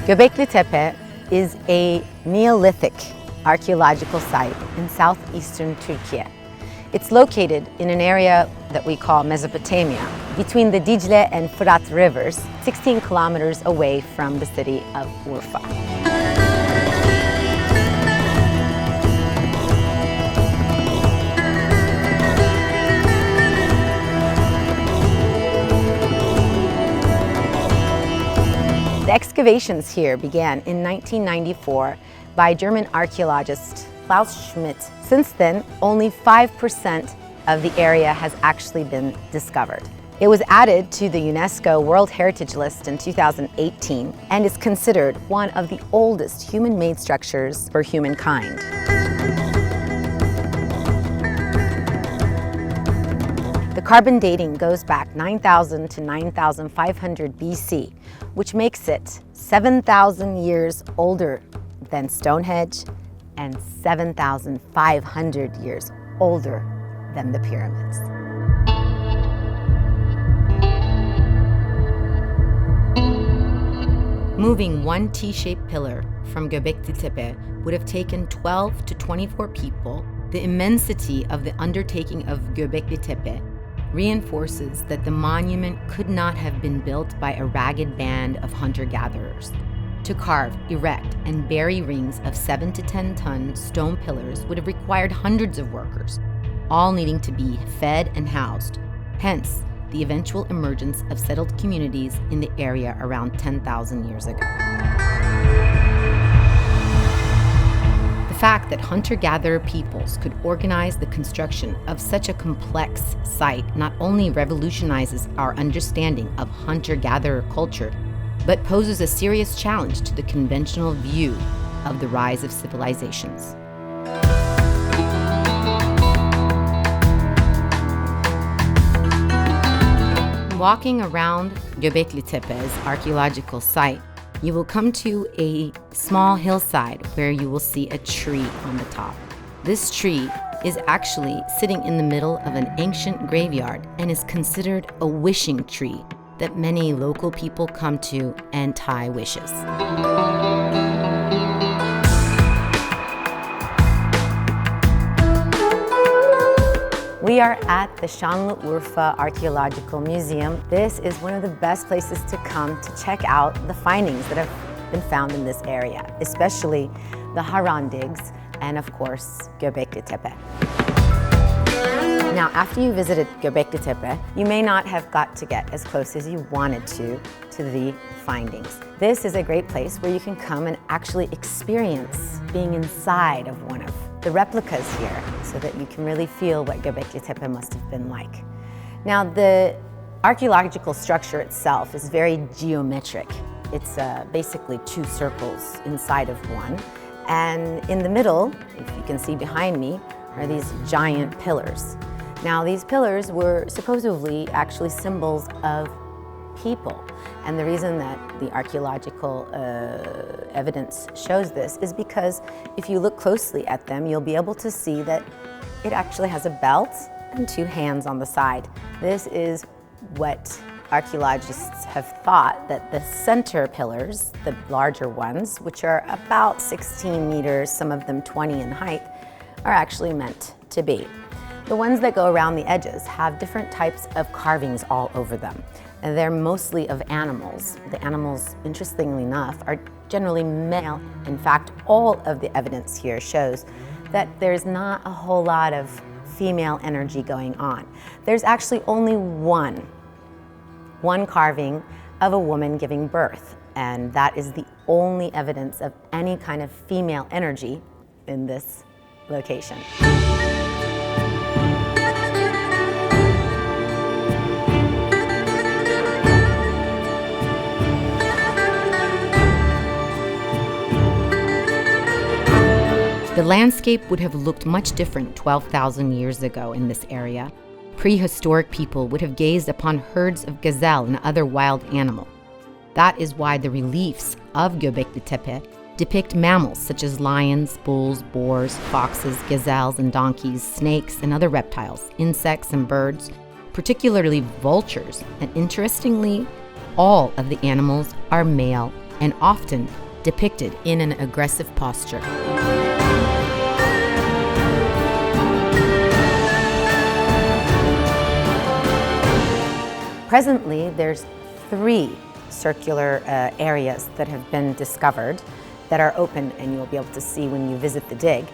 Göbeklitepe is a Neolithic archaeological site in southeastern Turkey. It's located in an area that we call Mesopotamia, between the Dicle and Fırat rivers, 16 kilometers away from the city of Urfa. The excavations here began in 1994 by German archaeologist Klaus Schmidt. Since then, only 5% of the area has actually been discovered. It was added to the UNESCO World Heritage list in 2018 and is considered one of the oldest human-made structures for humankind. The carbon dating goes back 9,000 to 9,500 BC, which makes it 7,000 years older than Stonehenge and 7,500 years older than the pyramids. Moving one T-shaped pillar from Göbeklitepe would have taken 12 to 24 people. The immensity of the undertaking of Göbeklitepe reinforces that the monument could not have been built by a ragged band of hunter-gatherers. To carve, erect, and bury rings of 7 to 10 ton stone pillars would have required hundreds of workers, all needing to be fed and housed, hence the eventual emergence of settled communities in the area around 10,000 years ago. The fact that hunter-gatherer peoples could organize the construction of such a complex site not only revolutionizes our understanding of hunter-gatherer culture, but poses a serious challenge to the conventional view of the rise of civilizations. Walking around Göbeklitepe's archaeological site, you will come to a small hillside where you will see a tree on the top. This tree is actually sitting in the middle of an ancient graveyard and is considered a wishing tree that many local people come to and tie wishes. We are at the Şanlıurfa Archaeological Museum. This is one of the best places to come to check out the findings that have been found in this area, especially the Harran digs and, of course, Göbeklitepe. Now, after you visited Göbeklitepe, you may not have got to get as close as you wanted to the findings. This is a great place where you can come and actually experience being inside of one of the replicas here so that you can really feel what Göbeklitepe must have been like. Now, the archaeological structure itself is very geometric. It's basically two circles inside of one. And in the middle, if you can see behind me, are these giant pillars. Now, these pillars were supposedly actually symbols of people. And the reason that the archaeological evidence shows this is because if you look closely at them, you'll be able to see that it actually has a belt and two hands on the side. This is what archaeologists have thought that the center pillars, the larger ones, which are about 16 meters, some of them 20 in height, are actually meant to be. The ones that go around the edges have different types of carvings all over them. And they're mostly of animals. The animals, interestingly enough, are generally male. In fact, all of the evidence here shows that there's not a whole lot of female energy going on. There's actually only one carving of a woman giving birth, and that is the only evidence of any kind of female energy in this location. The landscape would have looked much different 12,000 years ago in this area. Prehistoric people would have gazed upon herds of gazelle and other wild animal. That is why the reliefs of Göbeklitepe depict mammals such as lions, bulls, boars, foxes, gazelles and donkeys, snakes and other reptiles, insects and birds, particularly vultures. And interestingly, all of the animals are male and often depicted in an aggressive posture. Presently, there's 3 circular areas that have been discovered that are open, and you'll be able to see when you visit the dig.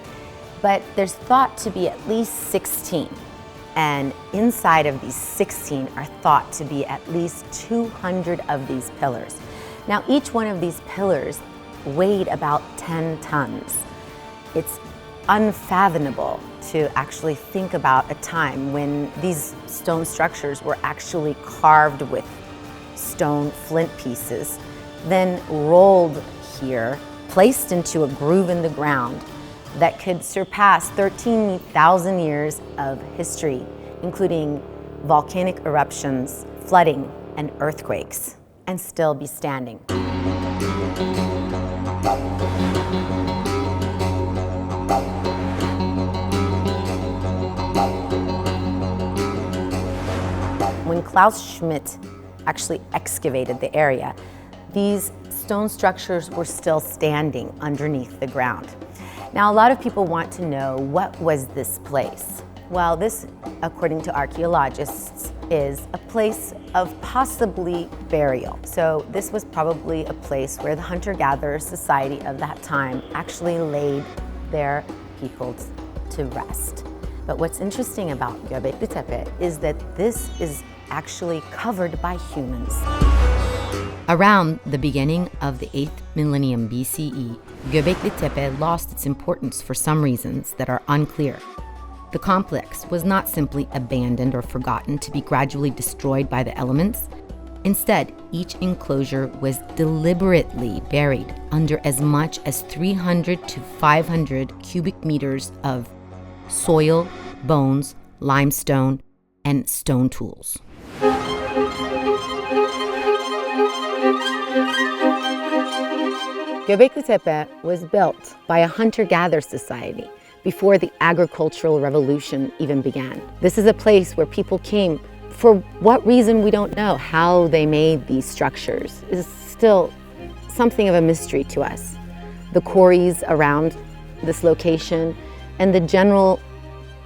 But there's thought to be at least 16. And inside of these 16 are thought to be at least 200 of these pillars. Now, each one of these pillars weighed about 10 tons. It's unfathomable to actually think about a time when these stone structures were actually carved with stone flint pieces, then rolled here, placed into a groove in the ground that could surpass 13,000 years of history, including volcanic eruptions, flooding, and earthquakes, and still be standing. When Klaus Schmidt actually excavated the area, these stone structures were still standing underneath the ground. Now, a lot of people want to know, what was this place? Well, this, according to archaeologists, is a place of possibly burial. So this was probably a place where the hunter-gatherer society of that time actually laid their people to rest. But what's interesting about Göbeklitepe is that this is actually covered by humans. Around the beginning of the 8th millennium BCE, Göbeklitepe lost its importance for some reasons that are unclear. The complex was not simply abandoned or forgotten to be gradually destroyed by the elements. Instead, each enclosure was deliberately buried under as much as 300 to 500 cubic meters of soil, bones, limestone, and stone tools. Göbeklitepe was built by a hunter-gatherer society before the agricultural revolution even began. This is a place where people came. For what reason, we don't know. How they made these structures is still something of a mystery to us. The quarries around this location and the general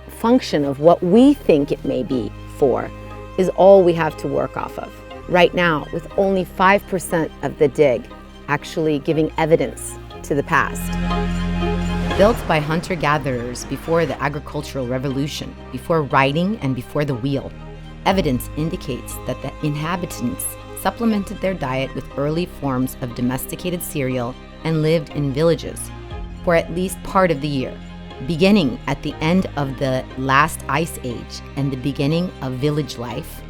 function of what we think it may be for is all we have to work off of. Right now, with only 5% of the dig actually giving evidence to the past. Built by hunter-gatherers before the agricultural revolution, before writing and before the wheel, evidence indicates that the inhabitants supplemented their diet with early forms of domesticated cereal and lived in villages for at least part of the year, beginning at the end of the last ice age and the beginning of village life,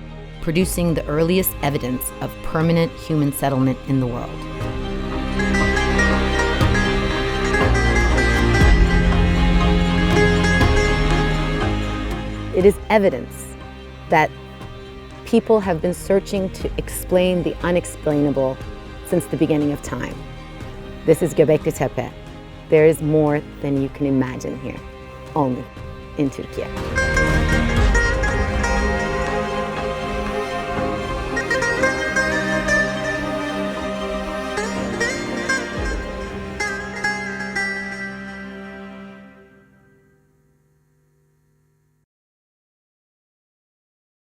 producing the earliest evidence of permanent human settlement in the world. It is evidence that people have been searching to explain the unexplainable since the beginning of time. This is Göbeklitepe. There is more than you can imagine here, only in Türkiye.